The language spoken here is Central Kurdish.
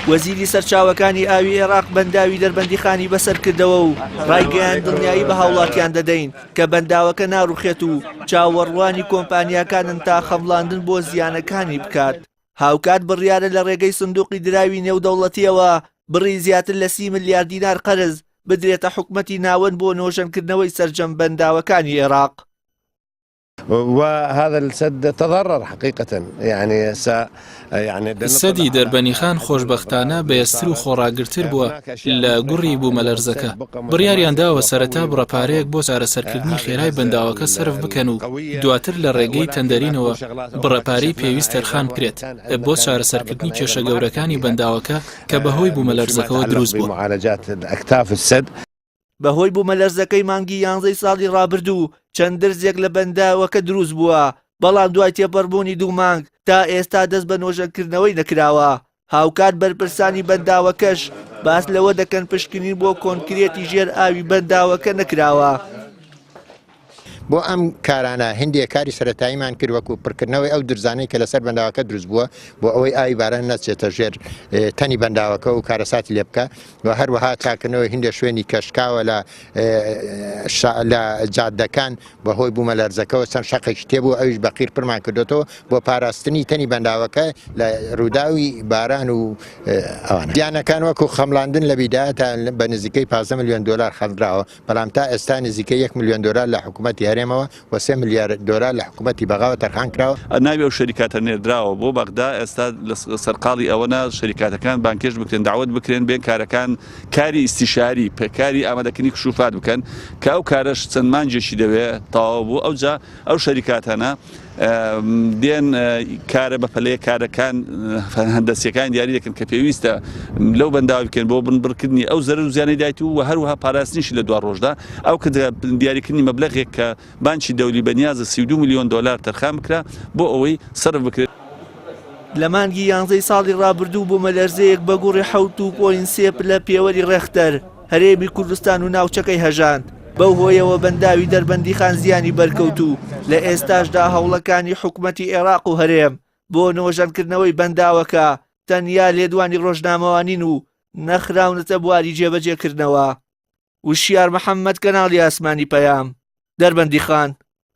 وەزیری سەرچاوەکانی ئاوی عێراق بەنداوی دەربەندیخانی بەسەر کردەوە و ڕایگەیان دڵنیایی بە هاوڵاتیان دەدەین کە بەنداوەکە ناڕوخێت و چاوەڕوانی کۆمپانیاکانن تا خەمڵاندن بۆ زیانەکانی بکات. هاوکات بڕیارە لە ڕێگەی سندوقی دراوی نێودەوڵەتیەوە بڕی زیاتر لە 30 ملیار دینار قەرز بدرێتە حکومەتی ناوەند بۆ نۆژەنکردنەوەی سەرجەم بەنداوەکانی عێراق. وهذا السد تضرر حقيقة يعني سەدی دەربەنیخان خۆشبەختانە بەهێزتر و خۆڕاگرتر بووە لە گوڕی بوومەلەرزەکە. بڕیاریانداوە سەرەتا بڕەپارەیەک بۆ چارەسەرکردنی خێرای بەنداوەکە سرف بکەن و دواتر لە ڕێگەی تەندەرینەوە بڕەپارەی پێویست تەرخان بکرێت بۆ چارەسەرکردنی کێشە گەورەکانی بەنداوەکە کە بەهۆی بوومەلەرزەکەەوە دروست بوو. بەهۆی بوومەلەرزەکەی مانگی 11 ساڵی ڕابردوو چەند درزێک لە بەنداوەکە دروست بووە، بەڵام دوای تێپەڕبوونی 2 مانگ تا ئێستا دەست بە نۆژەنکردنەوەی نەکراوە. هاوکات بەرپرسانی بەنداوەکەش باس لەوە دەکەن پشکنین بۆ کۆنکرێتی ژێر ئاوی بەنداوەکە نەکراوە. بۆ ئەم کارانە هەندێک کاری سەرەتاییمان کرد وەکو پڕکردنەوەی ئەو درزانەی کە لەسەر بەنداوەکە دروست بووە بۆ ئەوەی ئاوی باران نەچێتە ژێر تەنی بەنداوەکە و کارەساتی لێ بکە و هەروەها چاکردنەوەی هەندێک شوێنی کەشکاوە لە جادەکان بەهۆی بوومەلەرزەکەەوە چەند شەقێکی تێبوو ئەویش بەقیر پڕمان کردوێتەوە بۆ پاراستنی تەنی بەنداوەکە لە ڕووداوی باران و ئەوانە. دیانەکان وەکو خەمڵاندن لە بیدایە تا بە نزیکەی 15 ملیۆن دلار خەڵدراوە، بەڵام تا ئێستا نزیکەی 1 ملیۆن دلار لە حکوومەتی و 3 ملیار دلار لە حکوومەتی بەغاوە تەرخان کراوە. ناوی ئەو شەریکاتە نێردراوە بۆ بەغدا ئێستا سەرقاڵی ئەوەنە شەریکاتەکان بانکێش بکرێن، داوت بکرێن بێن کارەکان کاری ئیستیشاری پێکاری ئامادەکردنی کشوفات بکەن کە ئەو کارەش چەند مانجێکی دەوێت تەواو بوو. ئەوجا ئەو شەریکاتانە دێن کارە بە پەلەیە کارەکان هەندەسیەکان دیاری دەکەن کە پێویستە لەو بەنداوی بکەن بۆ بنبڕکردنی ئەو زەرر و زیانی دایت و هەروەها پاراستنیشی لە دوا ڕۆژدا ئەو کە دیاریکردنی مەبلەغێک کە بانکی دەولی بەنیازە 32 ملیۆن دلار تەرخان بکرا بۆ ئەوەی سەرف بکرێت. لە مانگی 11 ساڵی ڕابردوو بوومەلەرزەیەک بە گوڕی 7.3 لە پێوەری ڕێختەر هەرێمی کوردستان و ناوچەکەی هەژاند. بەو هۆیەوە بەنداوی دەربەندیخان زیانی بەرکەوت و لە ئێستاشدا هەوڵەکانی حکوومەتی عێراق و هەرێم بۆ نۆژەنکردنەوەی بەنداوەکە تەنیا لێدوانی ڕۆژنامەوانین و نەخراونەتە بواری جێبەجێکردنەوە. وشیار محەممەد، کەناڵی ئاسمانی پەیام، دەربەندیخان.